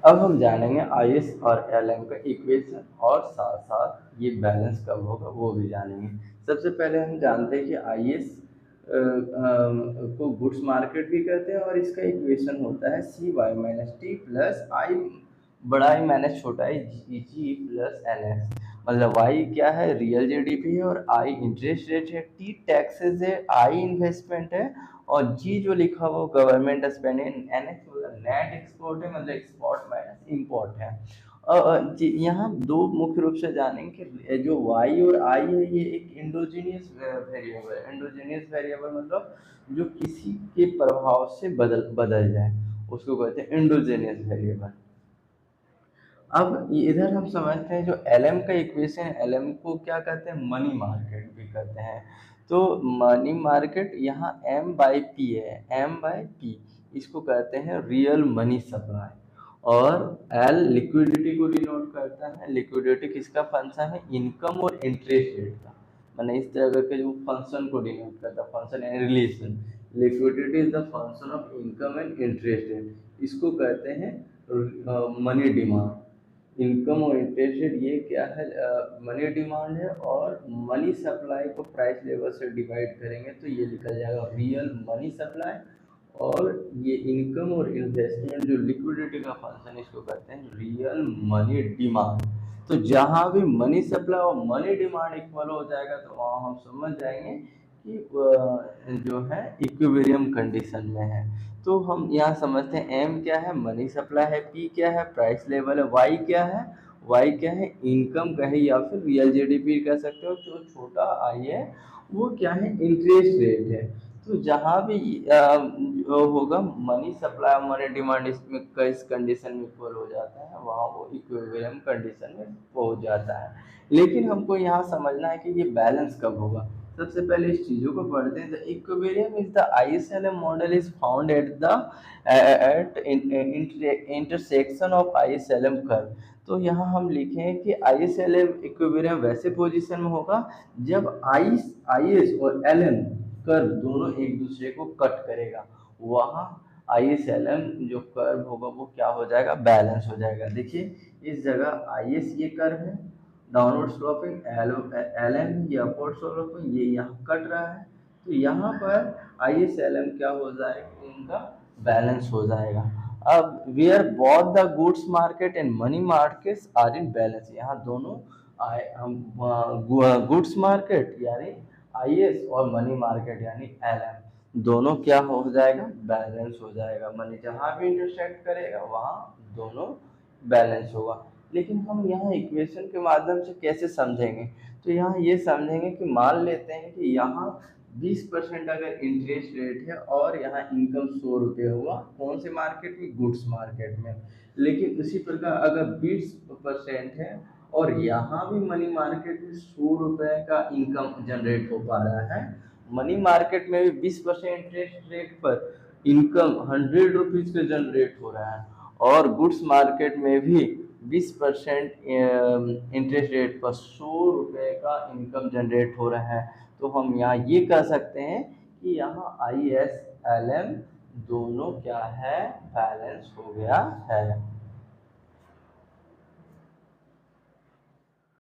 अब हम जानेंगे आईएस और एलएम का इक्वेशन और साथ साथ ये बैलेंस कब होगा वो भी जानेंगे। सबसे पहले हम जानते हैं कि आईएस को गुड्स मार्केट भी कहते हैं और इसका इक्वेशन होता है सी वाई माइनस टी प्लस आई बड़ा आई माइनस छोटा आई जी प्लस एन एक्स। मतलब वाई क्या है, रियल जीडीपी है, और आई इंटरेस्ट रेट है, टी टैक्सेस है, आई इन्वेस्टमेंट है, और जी जो लिखा हुआ गवर्नमेंट स्पेंडिंग, एन एक्स मतलब नेट एक्सपोर्ट है, मतलब एक्सपोर्ट माइनस इम्पोर्ट है। यहाँ दो मुख्य रूप से जानेंगे कि जो वाई और आई है ये एक इंडोजीनियस वेरिएबल है। इंडोजीनियस वेरिएबल मतलब जो किसी के प्रभाव से बदल बदल जाए उसको कहते हैं इंडोजीनियस वेरिएबल। अब इधर हम समझते हैं जो एलएम का इक्वेशन है, एलएम को क्या कहते हैं, मनी मार्केट भी कहते हैं। तो मनी मार्केट यहाँ एम बाई पी है, एम बाई पी इसको कहते हैं रियल मनी सप्लाई। और एल लिक्विडिटी को डिनोट करता है। लिक्विडिटी किसका फंक्शन है, इनकम और इंटरेस्ट रेट का। मैंने इस तरह करके जो फंक्शन को डिनोट करता है, function and relation. Liquidity is the function of income and interest rate, इसको कहते हैं मनी डिमांड। इनकम और इंटरेस्ट रेट ये क्या है, मनी डिमांड है। और मनी सप्लाई को प्राइस लेवल से डिवाइड करेंगे तो ये निकल जाएगा रियल मनी सप्लाई। और ये इनकम और इन्वेस्टमेंट जो लिक्विडिटी का फंक्शन इसको कहते हैं रियल मनी डिमांड। तो जहाँ भी मनी सप्लाई और मनी डिमांड इक्वल हो जाएगा तो वहाँ हम समझ जाएंगे कि जो है इक्विलिब्रियम कंडीशन में है। तो हम यहाँ समझते हैं एम क्या है, मनी सप्लाई है, पी क्या है, प्राइस लेवल है, वाई क्या है, वाई क्या है, इनकम का है या फिर रियल जीडीपी कह सकते हो। जो छोटा आई है वो क्या है, इंटरेस्ट रेट है। तो जहाँ भी जो होगा मनी सप्लाई और मनी डिमांड इसमें इस कंडीशन में इक्वल हो जाता है, वहाँ वो इक्विलिब्रियम कंडीशन में पहुँच जाता है। लेकिन हमको यहाँ समझना है कि ये बैलेंस कब होगा। सबसे पहले इस चीज़ों को पढ़ते हैं। The equilibrium is the ISLM model is found at intersection of ISLM curve. तो यहाँ हम लिखें कि आईएसएलएम इक्विलिब्रियम वैसे पोजीशन में होगा जब आईएस और एलएम कर्व दोनों एक दूसरे को कट करेगा, वहाँ आईएसएलएम जो कर्व होगा वो क्या हो जाएगा, बैलेंस हो जाएगा। देखिए इस जगह आईएस ये कर्व है डाउनवर्ड स्लोपिंग, एलएम ये अपवर्ड स्लोपिंग, ये यहाँ कट रहा है। तो यहाँ पर आईएसएलएम क्या हो जाएगा, इनका बैलेंस हो जाएगा। अब where both the goods market and money markets are in balance, यहाँ दोनों गुड्स मार्केट यानी आईएस और मनी मार्केट यानी एलएम दोनों क्या हो जाएगा, बैलेंस हो जाएगा। मनी जहाँ भी इंटरसेक्ट करेगा वहाँ दोनों बैलेंस होगा। लेकिन हम यहाँ इक्वेशन के माध्यम से कैसे समझेंगे, तो यहाँ ये समझेंगे कि मान लेते हैं कि यहाँ 20% अगर इंटरेस्ट रेट है और यहाँ इनकम 100 रुपये हुआ, कौन से मार्केट में, गुड्स मार्केट में। लेकिन इसी प्रकार अगर 20% है और यहाँ भी मनी मार्केट में 100 रुपये का इनकम जनरेट हो पा रहा है, मनी मार्केट में भी 20% इंटरेस्ट रेट पर इनकम 100 रुपीज़ का जनरेट हो रहा है, और गुड्स मार्केट में भी 20% इंटरेस्ट रेट पर 100 रुपये का इनकम जनरेट हो रहा है। तो हम यहाँ ये कह सकते हैं कि यहाँ आई एस एल एम दोनों क्या है, बैलेंस हो गया है।